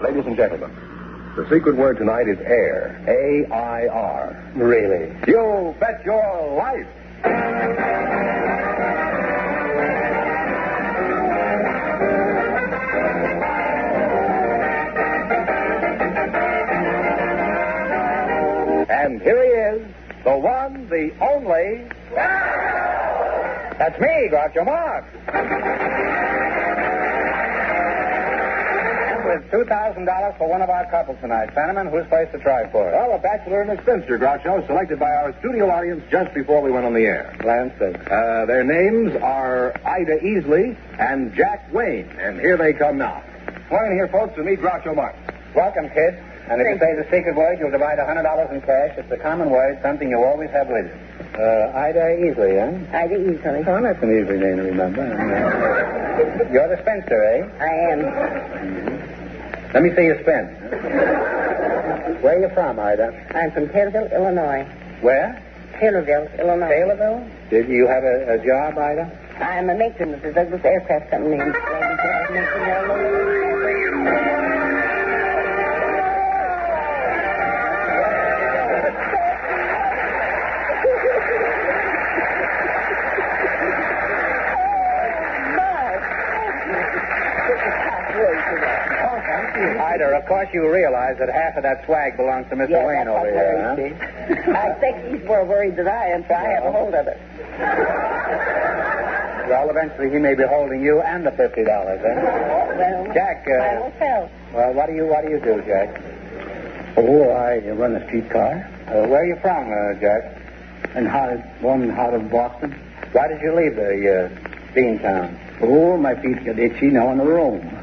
Ladies and gentlemen, the secret word tonight is air. A-I-R. Really? You bet your life. And here he is, the one, the only. That's me, Groucho Marx. With $2,000 for one of our couples tonight. Fenneman, who's place to try for it? Well, a bachelor and a spinster, Groucho, selected by our studio audience just before we went on the air. Land sakes. Their names are Ida Easley and Jack Wayne, and here they come now. Morning here, folks, to meet Groucho Marx. Welcome, kids. And if you say the secret word, you'll divide $100 in cash. It's a common word, something you always have with you. Ida Easley, huh? Ida Easley. Oh, that's an easy name to remember. You're the spinster, eh? I am. Mm-hmm. Let me see you spin. Where are you from, Ida? I'm from Taylorville, Illinois. Where? Taylorville, Illinois. Taylorville? Did you have a job, Ida? I'm a matron at the Douglas Aircraft Company. Ida, of course you realize that half of that swag belongs to Mr. Wayne over here, huh? I think he's more worried than I am, so I have a hold of it. Well, eventually he may be holding you and the $50, eh? Well, Jack, I will tell. Well, what do you do, Jack? Oh, I run a streetcar. Where are you from, Jack? Born out of Boston. Why did you leave the Bean Town? Oh, my feet got itchy now on the Rome.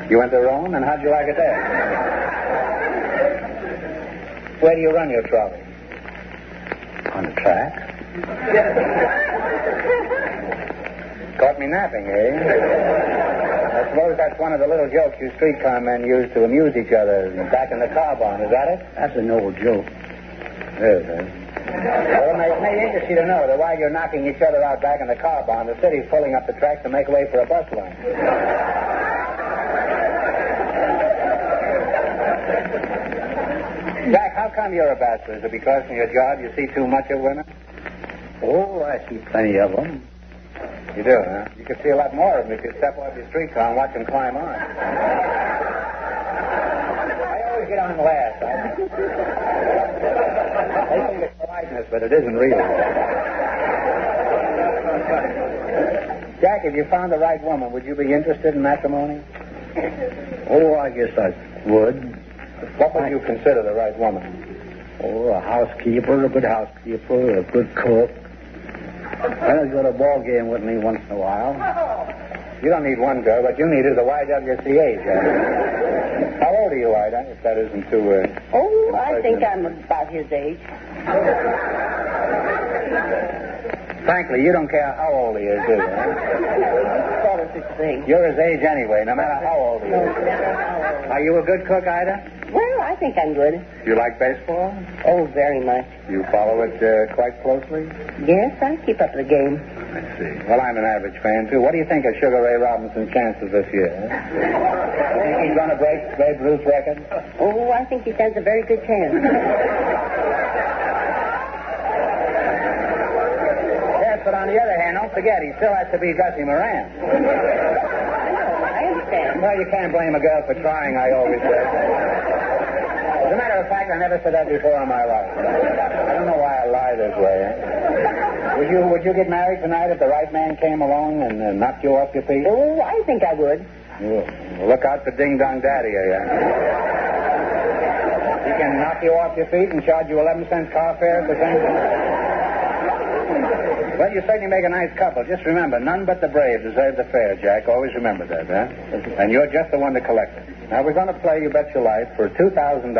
You went to Rome, and how'd you like it there? Where do you run your trolley? On the track. Caught me napping, eh? I suppose that's one of the little jokes you streetcar men use to amuse each other back in the car barn. Is that it? That's an old joke. Yes, eh? Well, it may interest you to know that while you're knocking each other out back in the car barn, the city's pulling up the tracks to make way for a bus line. Jack, how come you're a bachelor? Is it because in your job you see too much of women? Oh, I see plenty of them. You do, huh? You could see a lot more of them if you step off your streetcar and watch them climb on. I always get on last. They think it's politeness, but it isn't really. Jack, if you found the right woman, would you be interested in matrimony? Oh, I guess I would. What would you consider the right woman? Oh, a housekeeper, a good housekeeper, a good cook. I'll go to a ball game with me once in a while. You don't need one girl, but you need is the YWCA, Jack. How old are you, Ida, if that isn't too... Oh, I think I'm about his age. Frankly, you don't care how old he is, do you? Sort of such a thing. You're his age anyway, no matter how old he is. Are you a good cook, Ida? Well, I think I'm good. You like baseball? Oh, very much. You follow it quite closely? Yes, I keep up the game. I see. Well, I'm an average fan, too. What do you think of Sugar Ray Robinson's chances this year? You think he's going to break Babe Ruth's record? Oh, I think he stands a very good chance. Yes, but on the other hand, don't forget, he still has to be Gussie Moran. I understand. Well, you can't blame a girl for trying, I always say. As a matter of fact, I never said that before in my life. I don't know why I lie this way. Would you get married tonight if the right man came along and knocked you off your feet? Oh, I think I would. Well, look out for Ding Dong Daddy, He can knock you off your feet and charge you 11-cent car fare at the same time. Well, you certainly make a nice couple. Just remember, none but the brave deserve the fare, Jack. Always remember that, huh? And you're just the one to collect it. Now, we're going to play You Bet Your Life for $2,000.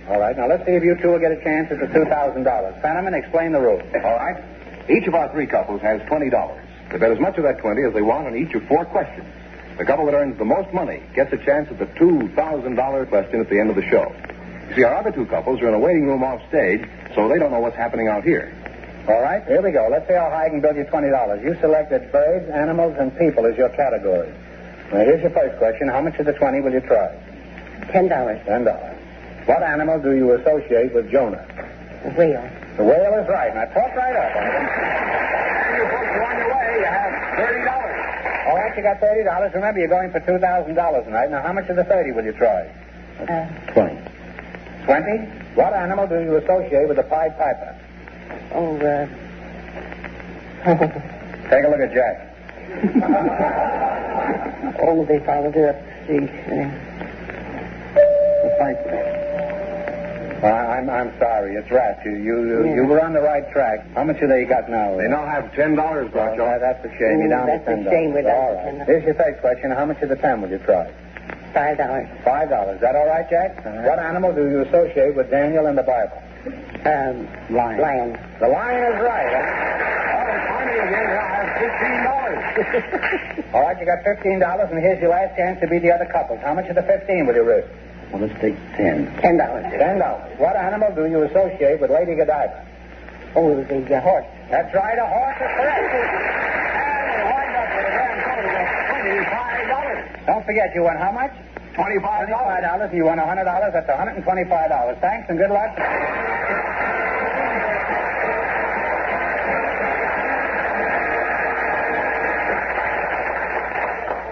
All right, now let's see if you two will get a chance at the $2,000. Fenneman, explain the rules. All right. Each of our three couples has $20. They bet as much of that 20 as they want on each of 4 questions. The couple that earns the most money gets a chance at the $2,000 question at the end of the show. You see, our other 2 couples are in a waiting room off stage, so they don't know what's happening out here. All right, here we go. Let's see how high I can build you $20. You selected birds, animals, and people as your category. Now, here's your first question. How much of the 20 will you try? $10. $10. What animal do you associate with Jonah? A whale. The whale is right. Now, talk right up. You folks are on your way. You have $30. All right, you got $30. Remember, you're going for $2,000 tonight. Now, how much of the 30 will you try? 20. 20? What animal do you associate with the Pied Piper? Take a look at Jack. They followed it up the pipe. I'm sorry. It's rats. You were on the right track. How much have they got now? They now have $10, Groucho. That's a shame. You're down to $10. That's a shame. We're down All to right. $10. Here's your third question. How much of the 10 will you try? $5. $5. Is that all right, Jack? What animal do you associate with Daniel in the Bible? Lion. The lion is right. Finally, again, I have $15. All right, you got $15, and here's your last chance to beat the other couples. How much of the 15 will you risk? Well, let's take 10. $10. $10. What animal do you associate with Lady Godiva? The horse. That's right, a horse is correct. And wind up with a grand total of $25. Don't forget, you won how much? $25. $25, and you won $100. That's $125. Thanks, and good luck.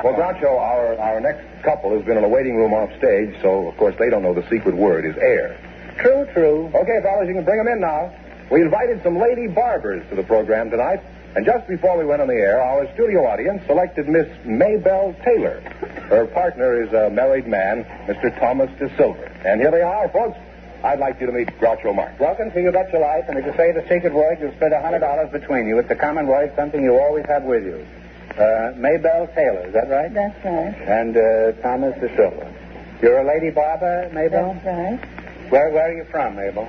Well, Groucho, our next couple has been in a waiting room off stage, so, of course, they don't know the secret word is air. True. Okay, fellas, you can bring them in now. We invited some lady barbers to the program tonight, and just before we went on the air, our studio audience selected Miss Maybelle Taylor. Her partner is a married man, Mr. Thomas De Silver. And here they are, folks. I'd like you to meet Groucho Marx. Welcome to You Bet Your Life, and if you say the secret word, you'll split $100 between you. It's a common word, something you always have with you. Maybelle Taylor, is that right? That's right. And Thomas De Silva. You're a lady barber, Maybelle? That's right. Where are you from, Mabel?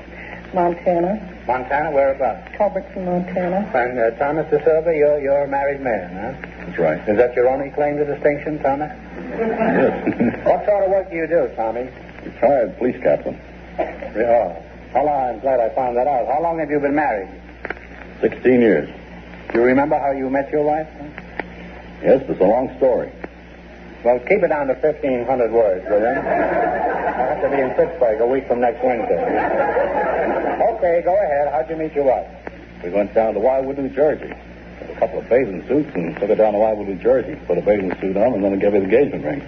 Montana. Montana, whereabouts? Culbertson, Montana. And Thomas De Silva, you're a married man, huh? That's right. Is that your only claim to distinction, Thomas? Yes. What sort of work do you do, Tommy? Retired police captain. Oh. I'm glad I found that out. How long have you been married? 16 years. Do you remember how you met your wife? Yes, but it's a long story. Well, keep it down to 1,500 words, will you? I have to be in Pittsburgh a week from next Wednesday. Okay, go ahead. How'd you meet your wife? We went down to Wildwood, New Jersey. Got a couple of bathing suits and took her down to Wildwood, New Jersey. Put a bathing suit on and then gave her the engagement ring.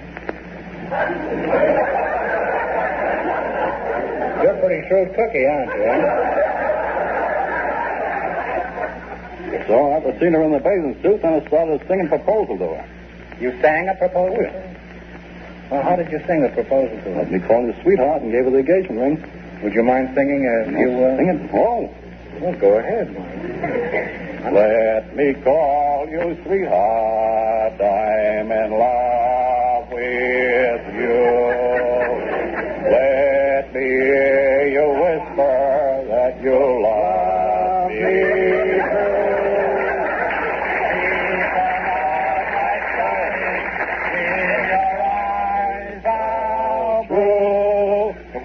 You're a pretty shrewd cookie, aren't you? So after seeing her in the bathing suit, then I started singing proposal to her. You sang a proposal? Oh, yeah. Well, how did you sing a proposal to her? Let me call her sweetheart and gave her the engagement ring. Would you mind singing a few... Sing it? Oh. Well, go ahead. Let me call you sweetheart, I'm in love with you. Let me hear you whisper that you love me.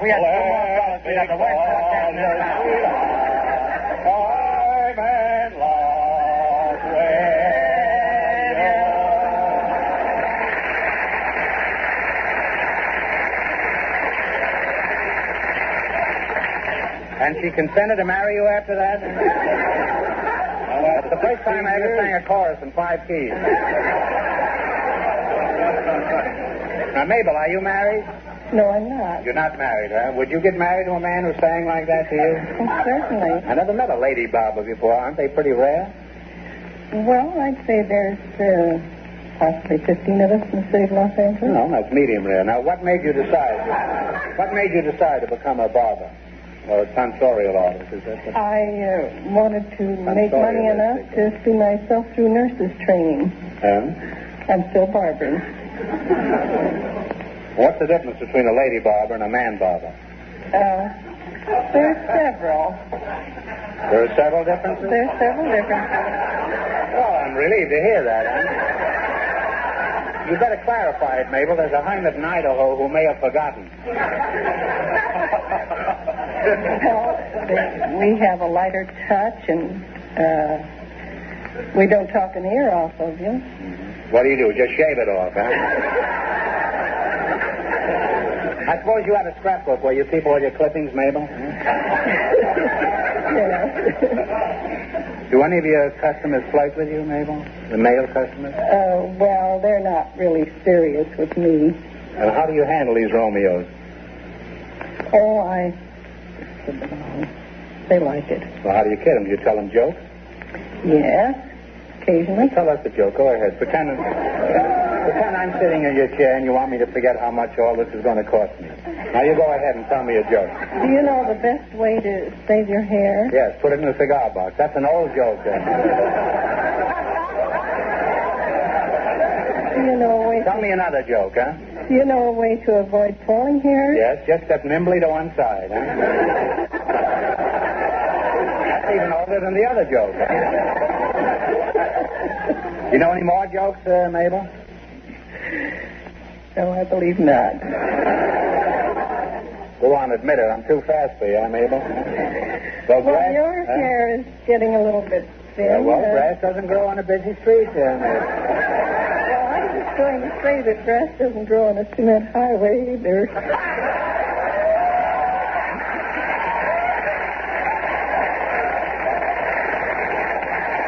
We have two more fellas. We have the West Coast and I'm in love with you. And she consented to marry you after that? It's the first time I ever sang a chorus in 5 keys. Now, Mabel, are you married? No, I'm not. You're not married, huh? Would you get married to a man who sang like that to you? Oh, certainly. I never met a lady barber before. Aren't they pretty rare? Well, I'd say there's possibly 15 of us in the city of Los Angeles. No, that's medium rare. Now, what made you decide? What made you decide to become a barber? Or a tonsorial artist? Is that what... I wanted to make money enough to see myself through nurses training. I'm still barbering. What's the difference between a lady barber and a man barber? There's several. There are several differences? There's several differences. Well, I'm relieved to hear that. You better clarify it, Mabel. There's a Heimlich in Idaho who may have forgotten. Well, we have a lighter touch and We don't talk an ear off of you. What do you do? Just shave it off, huh? I suppose you have a scrapbook where you keep all your clippings, Mabel? Yes. Do any of your customers flirt with you, Mabel? The male customers? Well, they're not really serious with me. And how do you handle these Romeos? Oh, they like it. Well, how do you kid them? Do you tell them jokes? Yes, occasionally. Tell us a joke. Go ahead. Pretend I'm sitting in your chair and you want me to forget how much all this is going to cost me. Now you go ahead and tell me a joke. Do you know the best way to save your hair? Yes, put it in a cigar box. That's an old joke. Do you know a way? Tell me another joke, huh? Do you know a way to avoid falling hair? Yes, just step nimbly to one side, huh? That's even older than the other joke. Huh? You know any more jokes, Mabel? No, I believe not. Go on, admit it. I'm too fast for you, huh, Mabel? Well, your hair is getting a little bit thin. Yeah, well, grass doesn't grow on a busy street, Well, I was just going to say that grass doesn't grow on a cement highway either.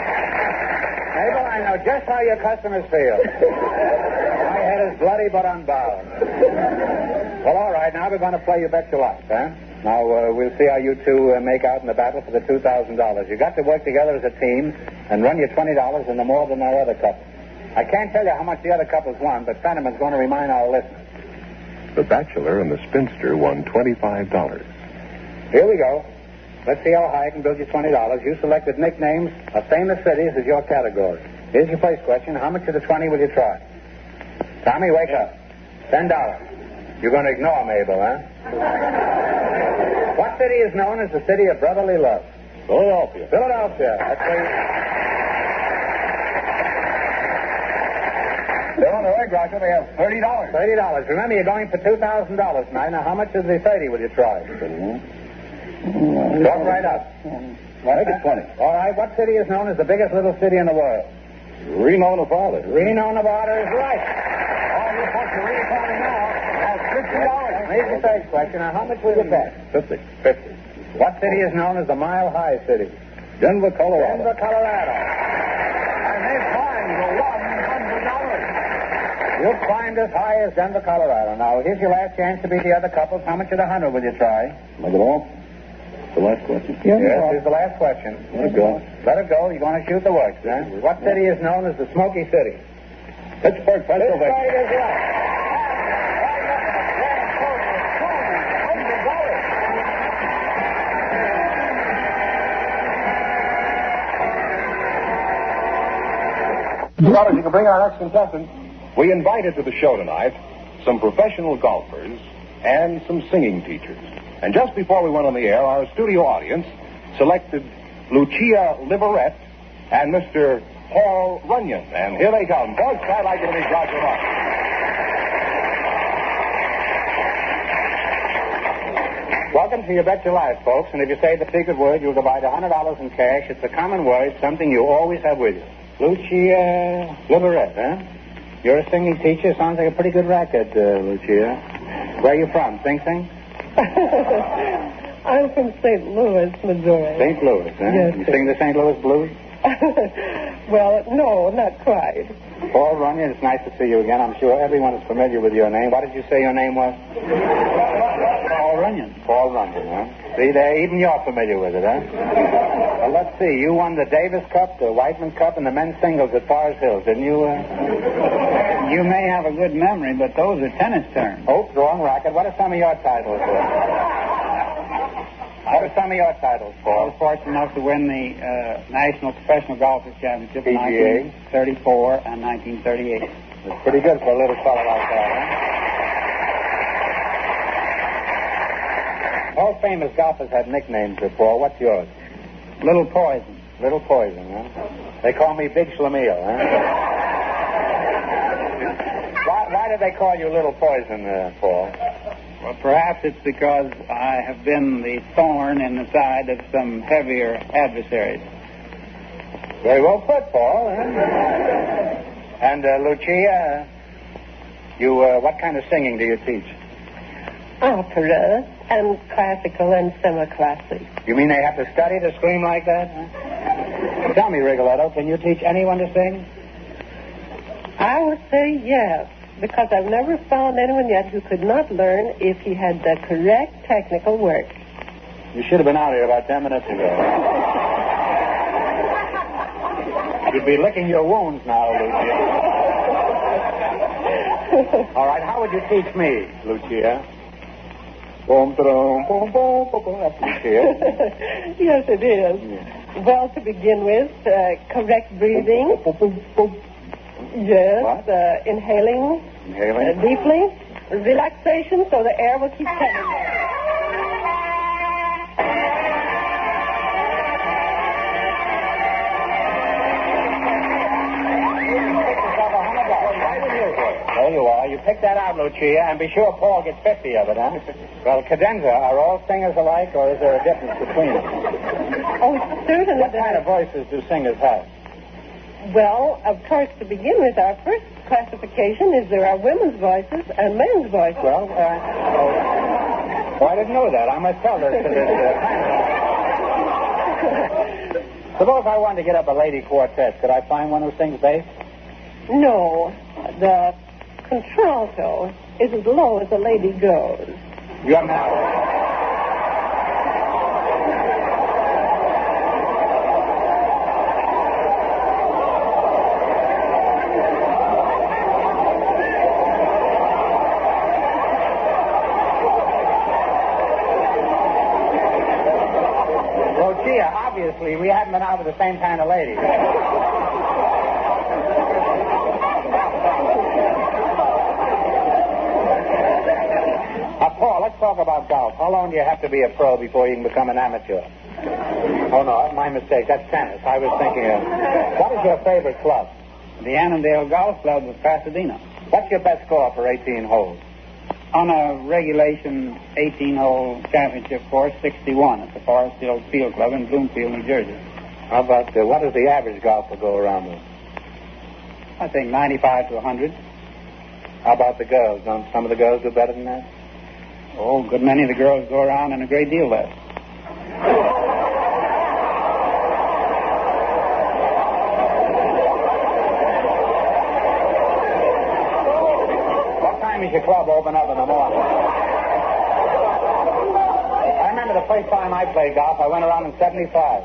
Mabel, I know just how your customers feel. My head is bloody but unbowed. Well, all right, now we're going to play You Bet Your Life, huh? Now, we'll see how you two make out in the battle for the $2,000. You've got to work together as a team and run your $20 into more than our other couple. I can't tell you how much the other couples won, but Fenneman's going to remind our listeners. The bachelor and the spinster won $25. Here we go. Let's see how high I can build you $20. You selected nicknames of famous cities as your category. Here's your first question. How much of the 20 will you try? Tommy, wake up. $10. You're going to ignore Mabel, huh? What city is known as the city of brotherly love? Philadelphia. Philadelphia. That's where They're on the way, Groucho. They have $30. $30. Remember, you're going for $2,000 tonight. Now, how much of the 30 will you try? Talk right up. Make it 20. All right. What city is known as the biggest little city in the world? Reno, Nevada. Reno, Nevada is right. Oh, you're supposed to read it now. That's $50. Here's the third question. Now, how much will you bet? 50. 50. What city is known as the Mile High City? Denver, Colorado. Denver, Colorado. And they've climbed to $100. You've climbed as high as Denver, Colorado. Now, here's your last chance to beat the other couples. How much of the 100 will you try? Make it all? The last question. Yes, here's the last question. Let it go. Let it go. You're going to shoot the works, huh? What city is known as the Smoky City? Pittsburgh, Pennsylvania. Pittsburgh is right. As you can bring our next contestant, we invited to the show tonight some professional golfers and some singing teachers. And just before we went on the air, our studio audience selected Lucia Liverette and Mr. Paul Runyon. And here they come. Folks, I'd like you to meet Roger Marx. Welcome to You Bet Your Life, folks. And if you say the secret word, you'll divide $100 in cash. It's a common word, something you always have with you. Lucia Liverette, huh? You're a singing teacher. Sounds like a pretty good racket, Lucia. Where are you from? Sing Sing? I'm from St. Louis, Missouri. St. Louis, huh? Yes, You sir. sing the St. Louis blues? Well, no, not quite. Paul Runyon, it's nice to see you again. I'm sure everyone is familiar with your name. What did you say your name was? Paul Runyon. Paul Runyon, huh? See there, even you're familiar with it, huh? Well, let's see. You won the Davis Cup, the Whiteman Cup, and the men's singles at Forest Hills, didn't you? You may have a good memory, but those are tennis terms. Oh, wrong racket. What are some of your titles? What are some of your titles, I Paul? was fortunate enough to win the National Professional Golfers Championship in PGA. 1934 and 1938. That's pretty good for a little fellow like that, huh? All famous golfers had nicknames, Paul. What's yours? Little Poison. Little Poison, huh? They call me Big Schlemiel, huh? Why did they call you Little Poison, Paul? Well, perhaps it's because I have been the thorn in the side of some heavier adversaries. Very well put, Paul. And, Lucia, what kind of singing do you teach? Opera and classical and semi-classic. You mean they have to study to scream like that? Huh? Tell me, Rigoletto, can you teach anyone to sing? I would say yes, because I've never found anyone yet who could not learn if he had the correct technical work. You should have been out here about 10 minutes ago. You'd be licking your wounds now, Lucia. All right, how would you teach me, Lucia? Boom, boom, boom, boom, boom. That's Lucia. Yes, it is. Yeah. Well, to begin with, correct breathing. Yes, inhaling deeply. Relaxation so the air will keep coming there. There you are. You picked that out, Lucia, and be sure Paul gets 50 of it, huh? Well, cadenza, are all singers alike, or is there a difference between them? Oh, certainly. What kind of voices do singers have? Well, of course, to begin with, our first classification is there are women's voices and men's voices. Well, I didn't know that. I must tell this to this Suppose I wanted to get up a lady quartet. Could I find one who sings bass? No. The contralto is as low as a lady goes. You have now. Well, gee, obviously, we haven't been out with the same kind of lady. Paul, let's talk about golf. How long do you have to be a pro before you can become an amateur? Oh, no, my mistake. That's tennis. I was thinking of... What is your favorite club? The Annandale Golf Club of Pasadena. What's your best score for 18 holes? On a regulation 18-hole championship course, 61 at the Forest Hill Field Club in Bloomfield, New Jersey. How about, what does the average golfer go around with? I think 95 to 100. How about the girls? Don't some of the girls do better than that? Oh, a good many of the girls go around and a great deal less. What time is your club open up in the morning? I remember the first time I played golf, I went around in 75.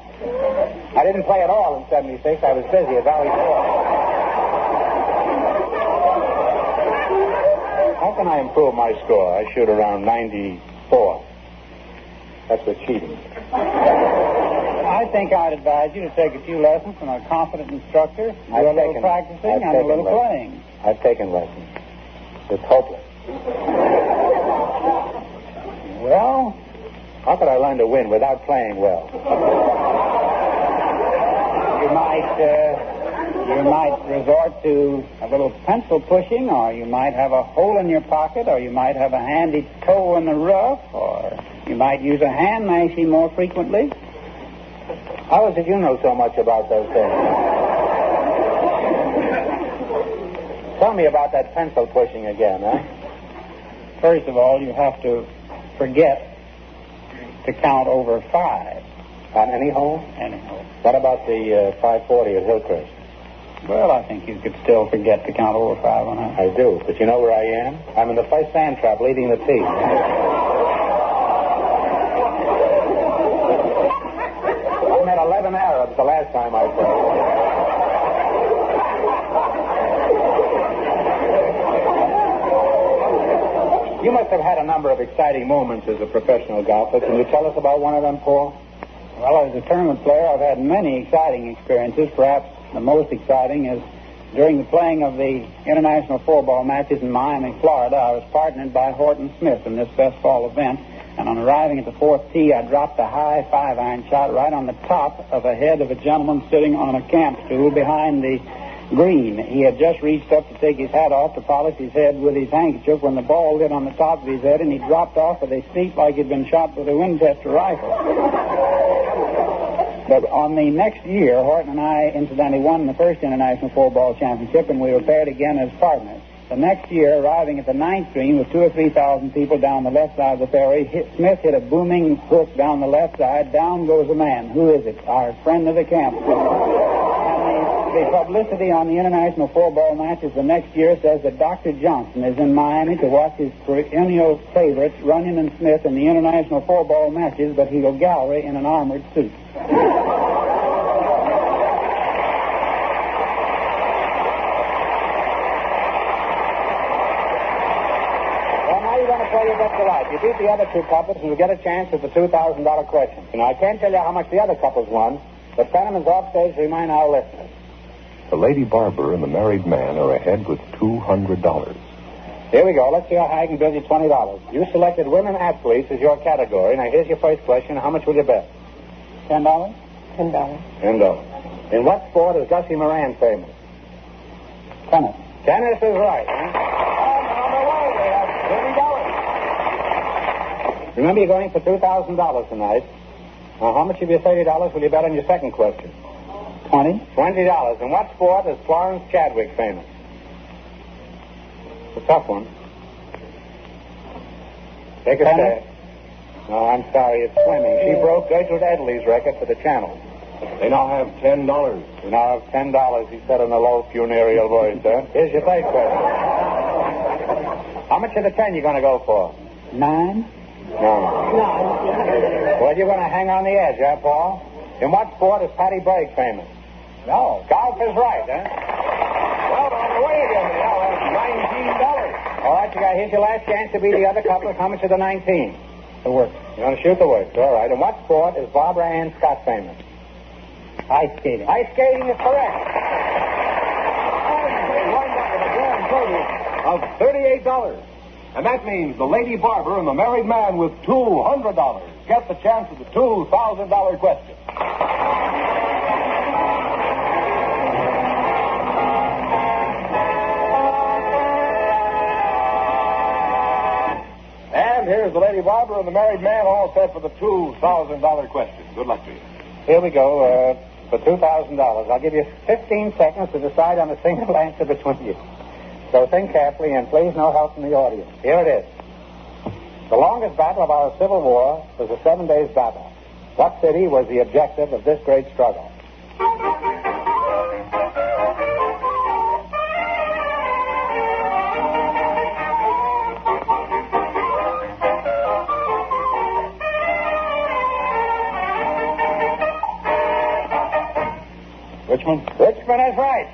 I didn't play at all in 76. I was busy at Valley Forge. How can I improve my score? I shoot around 94. That's with cheating. I think I'd advise you to take a few lessons from a competent instructor, do a little practicing and a little playing. I've taken lessons. It's hopeless. Well, how could I learn to win without playing well? You might resort to a little pencil pushing, or you might have a hole in your pocket, or you might have a handy toe in the rough, or you might use a hand mashie more frequently. How is it you know so much about those things? Tell me about that pencil pushing again, huh? First of all, you have to forget to count over 5. On any hole? Any hole. What about the 540 at Hillcrest? Well, I think you could still forget to count over 5 on that. I do, but you know where I am? I'm in the first sand trap leading the tee. I met 11 Arabs the last time I played. You must have had a number of exciting moments as a professional golfer. Can you tell us about one of them, Paul? Well, as a tournament player, I've had many exciting experiences. Perhaps the most exciting is during the playing of the international four-ball matches in Miami, Florida. I was partnered by Horton Smith in this best ball event, and on arriving at the 4th tee, I dropped a high 5-iron shot right on the top of the head of a gentleman sitting on a camp stool behind the green. He had just reached up to take his hat off to polish his head with his handkerchief when the ball hit on the top of his head, and he dropped off with a seat like he'd been shot with a Winchester rifle. But on the next year, Horton and I incidentally won the first International Four-Ball Championship, and we were paired again as partners. The next year, arriving at the ninth green with 2,000 or 3,000 people down the left side of the fairway, Smith hit a booming hook down the left side. Down goes a man. Who is it? Our friend of the camp. And the publicity on the International Four-Ball matches the next year says that Dr. Johnson is in Miami to watch his perennial favorites, Runyon and Smith, in the International Four-Ball matches, but he'll gallery in an armored suit. You get the right. You beat the other two couples, and you get a chance at the $2,000 question. Now, I can't tell you how much the other couples won, but Fenneman's offstage remind our listeners. The lady barber and the married man are ahead with $200. Here we go. Let's see how high I can build you $20. You selected women athletes as your category. Now, here's your first question. How much will you bet? $10? $10. $10. In what sport is Gussie Moran famous? Tennis. Tennis is right, huh? Remember, you're going for $2,000 tonight. Now, how much of your $30 will you bet on your second question? $20. $20. In what sport is Florence Chadwick famous? It's a tough one. Take a stab. No, I'm sorry. It's swimming. She broke Gertrude Edley's record for the channel. They now have $10. You now have $10, he said in a low, funereal voice, huh? Here's your third question. How much of the 10 you going to go for? 9. No. Well, you're going to hang on the edge, huh, Paul? In what sport is Patty Bragg famous? No. Golf is right, huh? Well, on the way again. Now that's $19. All right, here's your last chance to be the other couple. How much of the 19? The works. You want to shoot the works, all right. In what sport is Barbara Ann Scott famous? Ice skating. Ice skating is correct. Of $38. And that means the lady barber and the married man with $200 get the chance at the $2,000 question. And here's the lady barber and the married man all set for the $2,000 question. Good luck to you. Here we go for $2,000. I'll give you 15 seconds to decide on a single answer between you. So think carefully, and please no help from the audience. Here it is. The longest battle of our Civil War was a 7 days battle. What city was the objective of this great struggle? Richmond? Richmond is right.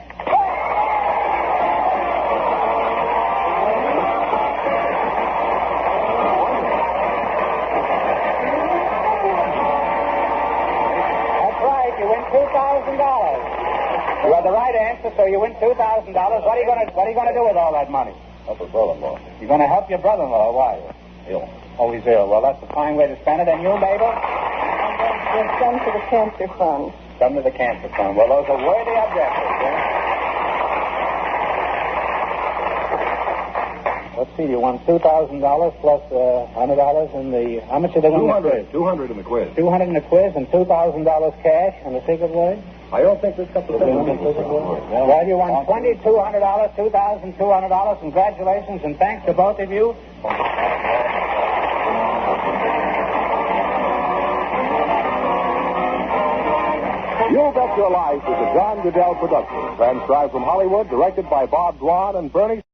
You had the right answer, so you win $2,000. What are you going to do with all that money? Help a brother-in-law. You're going to help your brother-in-law. Why? Ill. Oh, he's ill. Well, that's a fine way to spend it. And you, Mabel? There's some to the cancer fund. Some to the cancer fund. Well, those are worthy objectives. Let's see. You won $2,000 plus $100 in the. How much did they win? $200 in the quiz. $200 in the quiz and $2,000 cash and the secret word. I don't think this couple of things. Well, you won $2,200, $2,200. Congratulations and thanks to both of you. You Bet Your Life is a John Goodell production, transcribed from Hollywood, directed by Bob Dwan and Bernie